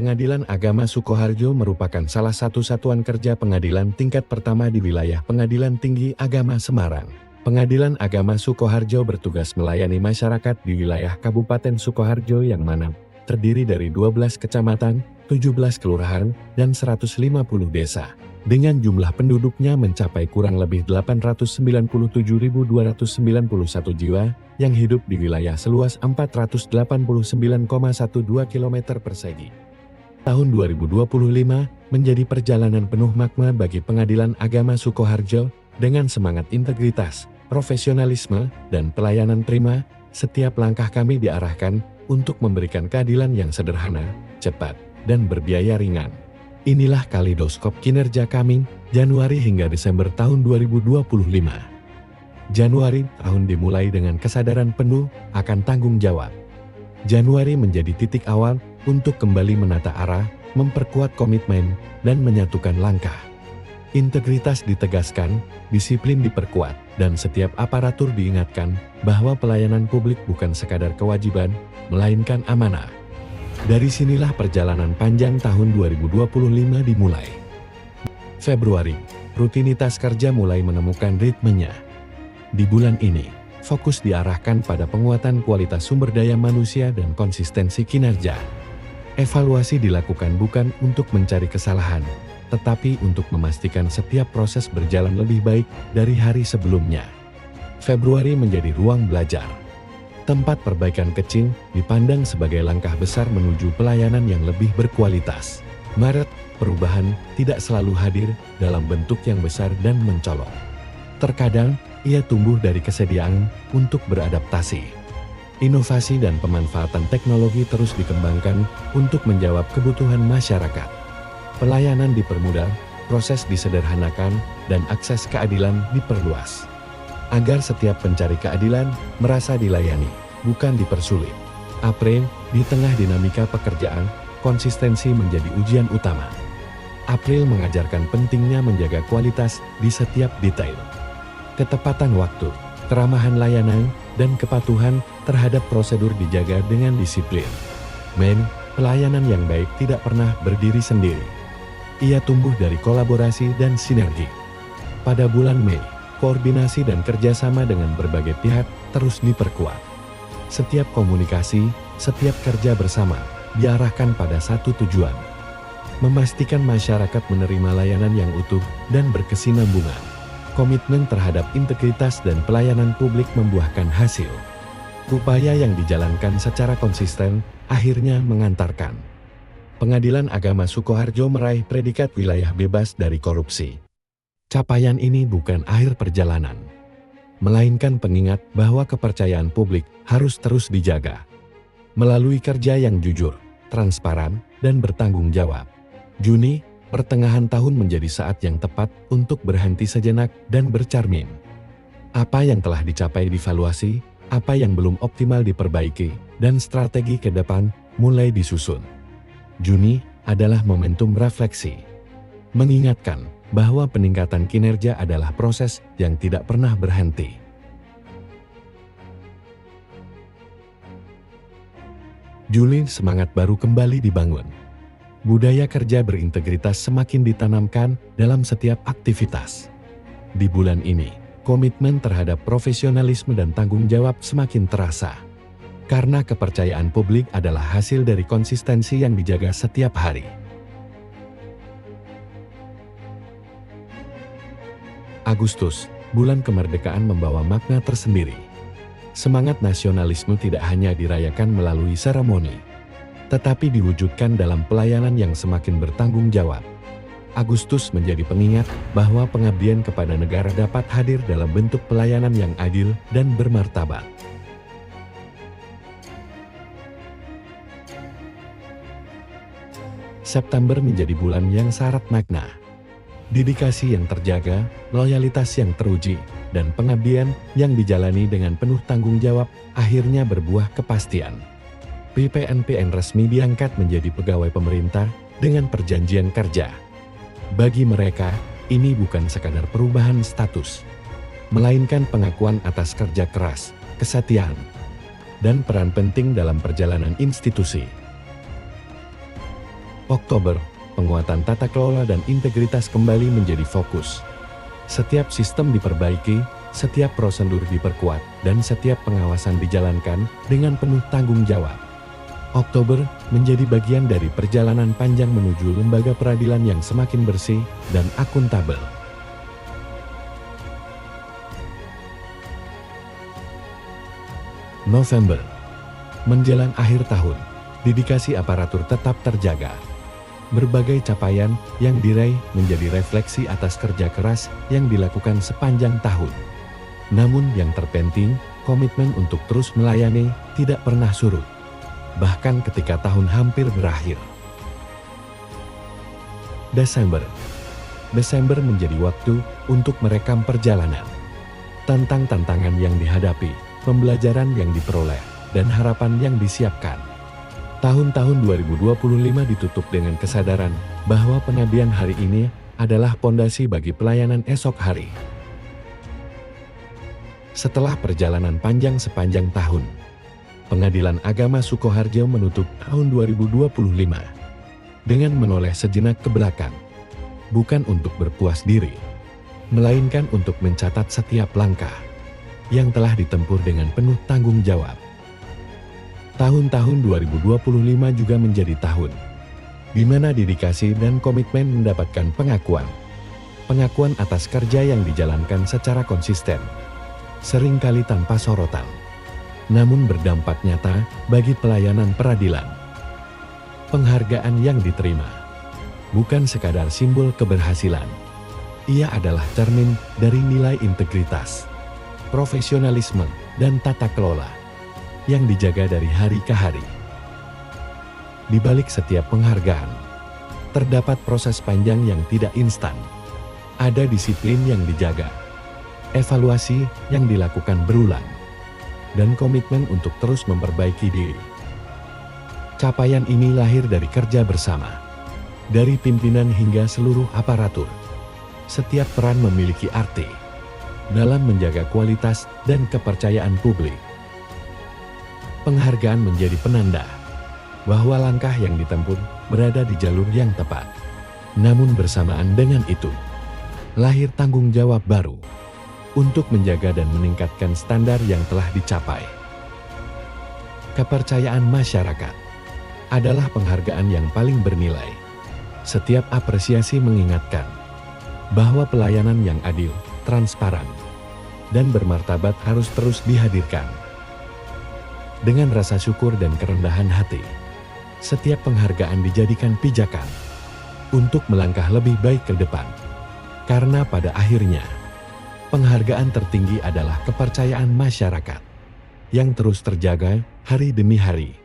Pengadilan Agama Sukoharjo merupakan salah satu satuan kerja pengadilan tingkat pertama di wilayah Pengadilan Tinggi Agama Semarang. Pengadilan Agama Sukoharjo bertugas melayani masyarakat di wilayah Kabupaten Sukoharjo yang mana terdiri dari 12 kecamatan, 17 kelurahan, dan 150 desa. Dengan jumlah penduduknya mencapai kurang lebih 897.291 jiwa yang hidup di wilayah seluas 489,12 km persegi. Tahun 2025 menjadi perjalanan penuh makna bagi Pengadilan Agama Sukoharjo dengan semangat integritas, profesionalisme, dan pelayanan prima. Setiap langkah kami diarahkan untuk memberikan keadilan yang sederhana, cepat, dan berbiaya ringan. Inilah kaleidoskop kinerja kami, Januari hingga Desember tahun 2025. Januari tahun dimulai dengan kesadaran penuh akan tanggung jawab. Januari menjadi titik awal untuk kembali menata arah, memperkuat komitmen, dan menyatukan langkah. Integritas ditegaskan, disiplin diperkuat, dan setiap aparatur diingatkan bahwa pelayanan publik bukan sekadar kewajiban, melainkan amanah. Dari sinilah perjalanan panjang tahun 2025 dimulai. Februari, rutinitas kerja mulai menemukan ritmenya. Di bulan ini, fokus diarahkan pada penguatan kualitas sumber daya manusia dan konsistensi kinerja. Evaluasi dilakukan bukan untuk mencari kesalahan, tetapi untuk memastikan setiap proses berjalan lebih baik dari hari sebelumnya. Februari menjadi ruang belajar. Tempat perbaikan kecil dipandang sebagai langkah besar menuju pelayanan yang lebih berkualitas. Maret, perubahan tidak selalu hadir dalam bentuk yang besar dan mencolok. Terkadang, ia tumbuh dari kesediaan untuk beradaptasi. Inovasi dan pemanfaatan teknologi terus dikembangkan untuk menjawab kebutuhan masyarakat. Pelayanan dipermudah, proses disederhanakan, dan akses keadilan diperluas. Agar setiap pencari keadilan merasa dilayani, bukan dipersulit. April, di tengah dinamika pekerjaan, konsistensi menjadi ujian utama. April mengajarkan pentingnya menjaga kualitas di setiap detail. Ketepatan waktu, keramahan layanan, dan kepatuhan terhadap prosedur dijaga dengan disiplin. Pelayanan yang baik tidak pernah berdiri sendiri. Ia tumbuh dari kolaborasi dan sinergi. Pada bulan Mei, koordinasi dan kerjasama dengan berbagai pihak terus diperkuat. Setiap komunikasi, setiap kerja bersama, diarahkan pada satu tujuan. Memastikan masyarakat menerima layanan yang utuh dan berkesinambungan. Komitmen terhadap integritas dan pelayanan publik membuahkan hasil. Upaya yang dijalankan secara konsisten akhirnya mengantarkan Pengadilan Agama Sukoharjo meraih predikat wilayah bebas dari korupsi. Capaian ini bukan akhir perjalanan, melainkan pengingat bahwa kepercayaan publik harus terus dijaga. Melalui kerja yang jujur, transparan, dan bertanggung jawab. Juni, pertengahan tahun menjadi saat yang tepat untuk berhenti sejenak dan bercermin. Apa yang telah dicapai dievaluasi, apa yang belum optimal diperbaiki, dan strategi ke depan mulai disusun. Juni adalah momentum refleksi. Mengingatkan bahwa peningkatan kinerja adalah proses yang tidak pernah berhenti. Juli, semangat baru kembali dibangun. Budaya kerja berintegritas semakin ditanamkan dalam setiap aktivitas. Di bulan ini, komitmen terhadap profesionalisme dan tanggung jawab semakin terasa. Karena kepercayaan publik adalah hasil dari konsistensi yang dijaga setiap hari. Agustus, bulan kemerdekaan membawa makna tersendiri. Semangat nasionalisme tidak hanya dirayakan melalui seremoni, tetapi diwujudkan dalam pelayanan yang semakin bertanggung jawab. Agustus menjadi pengingat bahwa pengabdian kepada negara dapat hadir dalam bentuk pelayanan yang adil dan bermartabat. September menjadi bulan yang syarat makna. Dedikasi yang terjaga, loyalitas yang teruji, dan pengabdian yang dijalani dengan penuh tanggung jawab akhirnya berbuah kepastian. PPNPN resmi diangkat menjadi pegawai pemerintah dengan perjanjian kerja. Bagi mereka, ini bukan sekadar perubahan status, melainkan pengakuan atas kerja keras, kesetiaan, dan peran penting dalam perjalanan institusi. Oktober, penguatan tata kelola dan integritas kembali menjadi fokus. Setiap sistem diperbaiki, setiap prosedur diperkuat, dan setiap pengawasan dijalankan dengan penuh tanggung jawab. Oktober menjadi bagian dari perjalanan panjang menuju lembaga peradilan yang semakin bersih dan akuntabel. November, menjelang akhir tahun, dedikasi aparatur tetap terjaga. Berbagai capaian yang diraih menjadi refleksi atas kerja keras yang dilakukan sepanjang tahun. Namun yang terpenting, komitmen untuk terus melayani tidak pernah surut, bahkan ketika tahun hampir berakhir. Desember menjadi waktu untuk merekam perjalanan. Tentang tantangan yang dihadapi, pembelajaran yang diperoleh, dan harapan yang disiapkan. Tahun-tahun 2025 ditutup dengan kesadaran bahwa pengabdian hari ini adalah pondasi bagi pelayanan esok hari. Setelah perjalanan panjang sepanjang tahun, Pengadilan Agama Sukoharjo menutup tahun 2025 dengan menoleh sejenak ke belakang, bukan untuk berpuas diri, melainkan untuk mencatat setiap langkah yang telah ditempuh dengan penuh tanggung jawab. Tahun-tahun 2025 juga menjadi tahun di mana dedikasi dan komitmen mendapatkan pengakuan. Pengakuan atas kerja yang dijalankan secara konsisten, seringkali tanpa sorotan, namun berdampak nyata bagi pelayanan peradilan. Penghargaan yang diterima bukan sekadar simbol keberhasilan. Ia adalah cermin dari nilai integritas, profesionalisme, dan tata kelola yang dijaga dari hari ke hari. Di balik setiap penghargaan, terdapat proses panjang yang tidak instan. Ada disiplin yang dijaga, evaluasi yang dilakukan berulang, dan komitmen untuk terus memperbaiki diri. Capaian ini lahir dari kerja bersama, dari pimpinan hingga seluruh aparatur. Setiap peran memiliki arti dalam menjaga kualitas dan kepercayaan publik. Penghargaan menjadi penanda bahwa langkah yang ditempuh berada di jalur yang tepat. Namun bersamaan dengan itu, lahir tanggung jawab baru untuk menjaga dan meningkatkan standar yang telah dicapai. Kepercayaan masyarakat adalah penghargaan yang paling bernilai. Setiap apresiasi mengingatkan bahwa pelayanan yang adil, transparan, dan bermartabat harus terus dihadirkan. Dengan rasa syukur dan kerendahan hati, setiap penghargaan dijadikan pijakan untuk melangkah lebih baik ke depan. Karena pada akhirnya, penghargaan tertinggi adalah kepercayaan masyarakat yang terus terjaga hari demi hari.